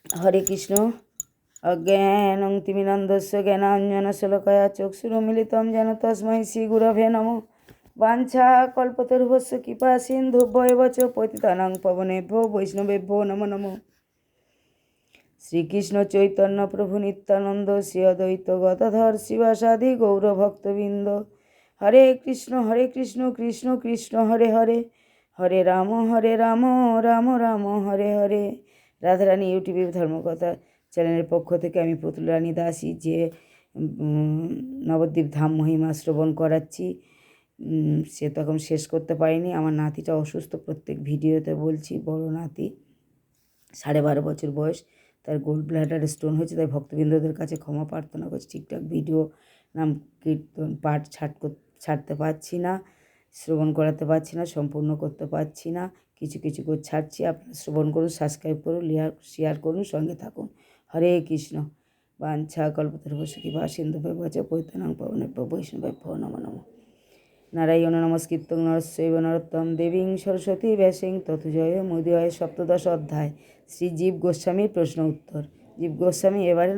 হরে কৃষ্ণ। অজ্ঞানং তিমিরন্ধস্য জ্ঞানাঞ্জনশলাকয়া চক্ষুরুন্মিলিतं যেন তস্मै শ্রীগুরবে নমঃ। বাঞ্ছাকল্পতরুভ্যশ্চ কৃপা সিন্ধুভ্যেব চ পতিতানাং পাবনেভ্যো বৈষ্ণবেভ্যো নমো নমঃ। শ্রীকৃষ্ণ চৈতন্য প্রভু নিত্যানন্দ শ্রী অদ্বৈত গদাধর শিবাসাদি গৌরভক্তবৃন্দ। হরে কৃষ্ণ কৃষ্ণ কৃষ্ণ হরে হরে, হরে রাম রাম রাম হরে হরে। রাধারানী ইউটিউবে ধর্মকথা চ্যানেলের পক্ষ থেকে আমি পুতুল রানী দাসী যে নবদ্বীপ ধাম মহিমা শ্রবণ করাচ্ছি, সে তখন শেষ করতে পারিনি। আমার নাতিটা অসুস্থ, প্রত্যেক ভিডিওতে বলছি। বড় নাতি, 12.5 বছর বয়স, তার গোল্ড ব্লাডার স্টোন হয়েছে, তাই ভক্তবৃন্দদের কাছে ক্ষমা প্রার্থনা করছি। ঠিকঠাক ভিডিও নাম কীর্তন পাঠ ছাড়তে পারছি না, শ্রবণ করাতে পারছি না, সম্পূর্ণ করতে পারছি না। কিছু কিছু করে ছাড়ছি। আপনারা শ্রবণ করুন, সাবস্ক্রাইব করুন, শেয়ার করুন, সঙ্গে থাকুন। হরে কৃষ্ণ। বাঞ্ছা কল্পতরুভ্যশ্চ কৃপা সিন্ধুভ্যেব চ পতিতানাং পাবনেভ্যো বৈষ্ণবেভ্যো নমো নমঃ। নারায়ণ নমস্কৃত্যং নরস্যৈব নরোত্তমং দেবীং সরস্বতী ব্যাসং ততো জয় মুদীয়তে। 17 অধ্যায় শ্রী জীব গোস্বামীর প্রশ্ন উত্তর। জীব গোস্বামী এবারে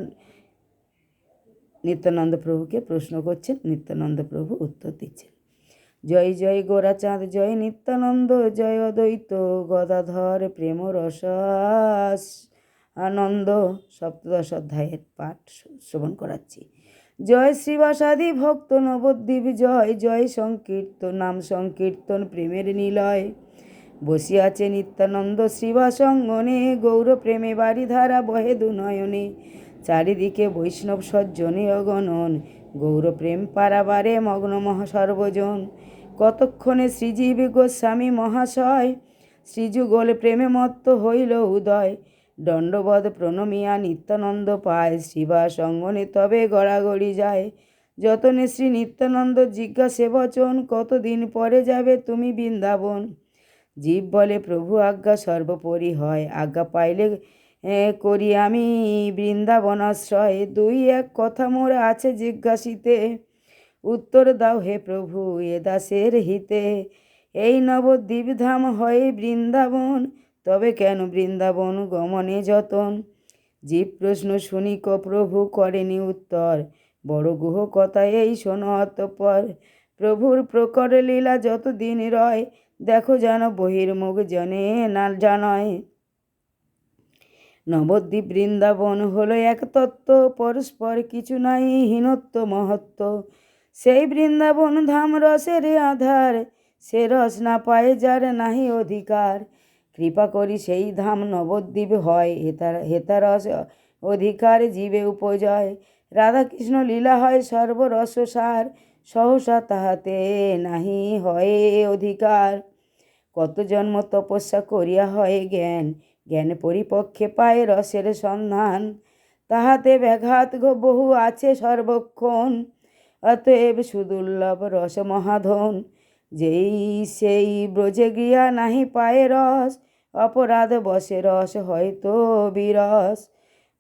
নিত্যানন্দ প্রভুকে প্রশ্ন করছেন, নিত্যানন্দ প্রভু উত্তর দিচ্ছেন। জয় জয় গোরাচাঁদ, জয় নিত্যানন্দ, জয় অদ্বৈত গদাধর প্রেম রসাস আনন্দ। 17 অধ্যায়ের পাঠ শ্রবণ করাচ্ছি। জয় শ্রীবাসাদি ভক্ত নবদ্বীপ, জয় জয় সংকীর্তন নাম সংকীর্তন প্রেমের নিলয়। বসিয়াছে নিত্যানন্দ শ্রীবাসঙ্গনে, গৌর প্রেমে বারিধারা বহে দুনয়নে। চারিদিকে বৈষ্ণব সজ্জনে অগণন, গৌর প্রেম পারাবারে মগ্ন সর্বজন। কতক্ষণে শ্রীজীব গোস্বামী মহাশয়, শ্রীযুগল প্রেমে মত্ত হইল উদয়। দণ্ডবধ প্রণমিয়া নিত্যানন্দ পায়, শ্রীবাস অঙ্গনে তবে গড়াগড়ি যায়। যতনে শ্রী নিত্যানন্দ জিজ্ঞাসে বচন, কতদিন পরে যাবে তুমি বৃন্দাবন। জীব বলে প্রভু আজ্ঞা সর্বোপরি হয়, আজ্ঞা পাইলে করি আমি বৃন্দাবনাশ্রয়। 2-1 কথা মোর আছে জিজ্ঞাসিতে, উত্তর দাও হে প্রভু এ দাসের হিতে। এই নবদ্বীপ ধাম হয় বৃন্দাবন, তবে কেন বৃন্দাবন গমনে যতন। জীব প্রশ্ন শুনি প্রভু করেনি উত্তর, বড় গুহ কথা এই শোনো অতঃপর। প্রভুর প্রকট লীলা যতদিন রয়, দেখো যেন বহির্মুখ জনে না জানয়। নবদ্বীপ বৃন্দাবন হলো এক তত্ত্ব, পরস্পর কিছু নাই হীনত্ব মহত্ব। সেই বৃন্দাবন ধাম রসের আধার, সে রস না পায় যার নাহি অধিকার। কৃপা করি সেই ধাম নবদ্বীপ হয়, হেতা রস অধিকার জীবে উপজয়। রাধাকৃষ্ণ লীলা হয় সর্বরসসার, সহসা তাহাতে নাহি হয় অধিকার। কত জন্ম তপস্যা করিয়া হয় জ্ঞান, জ্ঞান পরিপক্ষে পায় রসের সন্ধান। তাহাতে ব্যাঘাত বহু আছে সর্বক্ষণ, অতএব সুদুর্লভ রস মহাধন। যেই সেই ব্রজে গিয়া নাহি পায় রস, অপরাধ বসে রস হয়তো বিরস।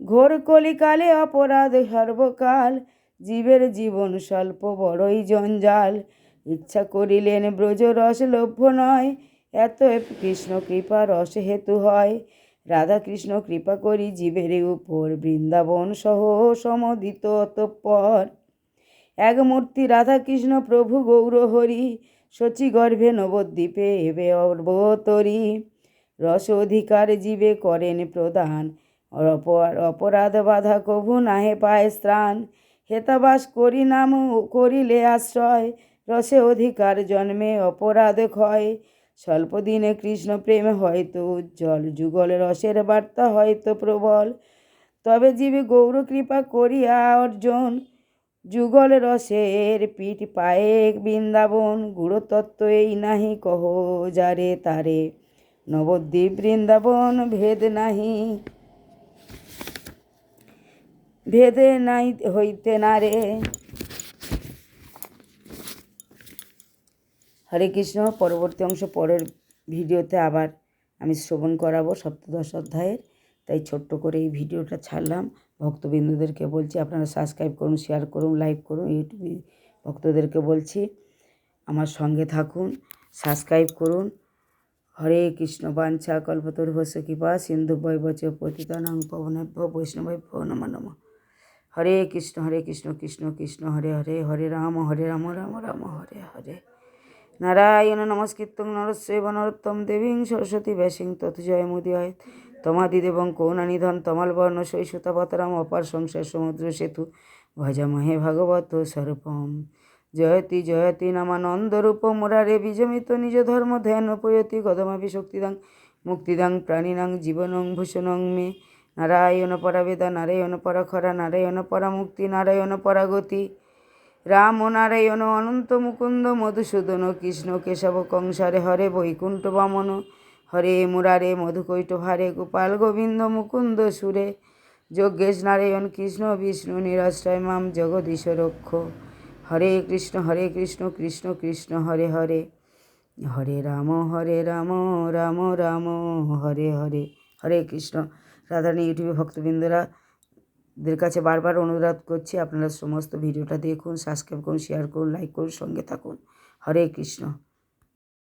ঘোর কলিকালে অপরাধ সর্বকাল, জীবের জীবন স্বল্প বড়ই জঞ্জাল। ইচ্ছা করিলেন ব্রজ রস লভ্য নয়, এতএব কৃষ্ণ কৃপা রস হেতু হয়। রাধা কৃষ্ণ কৃপা করি জীবের উপর, বৃন্দাবন সহ সমদিত অতঃপর। এক মূর্তি রাধা কৃষ্ণ প্রভু গৌর হরি, শচী গর্ভে নবদ্বীপে এবে অবতরী। রস অধিকার জীবে করেন প্রদান, অপরাধ বাধা কভু নাহে পায় স্ত্রাণ। হেতাবাস করি নাম করিলে আশ্রয়, রসে অধিকার জন্মে অপরাধ ক্ষয়। স্বল্প দিনে কৃষ্ণ প্রেম হয়তো উজ্জ্বল, যুগল রসের বার্তা হয়তো প্রবল। তবে জীবে গৌর কৃপা করিয়া অর্জন, যুগল রসের পিঠ পায়ে বৃন্দাবন। গুরুতত্ত্ব এই নাহি কহ যারে তারে, নবদ্বীপ বৃন্দাবন ভেদে নাই হইতে না রে। হরে কৃষ্ণ। পরবর্তী অংশ পরের ভিডিওতে আবার আমি শ্রবণ করাবো 17 অধ্যায়ের, তাই ছোট্ট করে এই ভিডিওটা ছাড়লাম। ভক্তবৃন্দদেরকে বলছি আপনারা সাবস্ক্রাইব করুন, শেয়ার করুন, লাইক করুন। ইউটিউবে ভক্তদেরকে বলছি আমার সঙ্গে থাকুন, সাবস্ক্রাইব করুন, হরে কৃষ্ণ। বাঞ্ছা কল্পতরুভস্য কৃপা সিন্ধু বৈবচ পতিতানাং পবনেভ্য বৈষ্ণবেভ্যো নমো নমঃ। হরে কৃষ্ণ কৃষ্ণ কৃষ্ণ হরে হরে, হরে রাম রাম রাম হরে হরে। নারায়ণ নমস্কৃত্যং নরস্যৈব নরোত্তমং দেবীং সরস্বতী ব্যাসিং তৎ জয়মুদীরয়েৎ। তমাদিদেবং কৌণনিধন তমালবর্ণ শৈশুতাবতারাম অপার সংসার সমুদ্র সেতু ভজামহে ভাগবত স্বরূপম। জয়তি জয়তি নামানন্দরূপ মুরারে বিজমিত নিজ ধর্ম ধ্যান উপয়তি গদমাভি শক্তিদাং মুক্তিদাং প্রাণিনাং জীবনং ভূষণং মে। নারায়ণ পরাবেদা নারায়ণ পরাখরা নারায়ণ পরামুক্তি নারায়ণ পরাগতি। রাম নারায়ণ অনন্ত মুকুন্দ মধুসূদন কৃষ্ণ কেশব কংসারে হরে বৈকুণ্ঠ বামন। হরে মুরারে মধুকৈট ভারে গোপাল গোবিন্দ মুকুন্দ সুরে। যজ্ঞেশ নারায়ণ কৃষ্ণ বিষ্ণু নিরাশ্রয় মাম জগদীশ রক্ষ। হরে কৃষ্ণ কৃষ্ণ কৃষ্ণ হরে হরে, হরে রাম রাম রাম হরে হরে। হরে কৃষ্ণ। রাধারানী ইউটিউবে ভক্তবৃন্দদের কাছে বারবার অনুরোধ করছি, আপনারা সমস্ত ভিডিওটা দেখুন, সাবস্ক্রাইব করুন, শেয়ার করুন, লাইক করুন, সঙ্গে থাকুন। হরে কৃষ্ণ।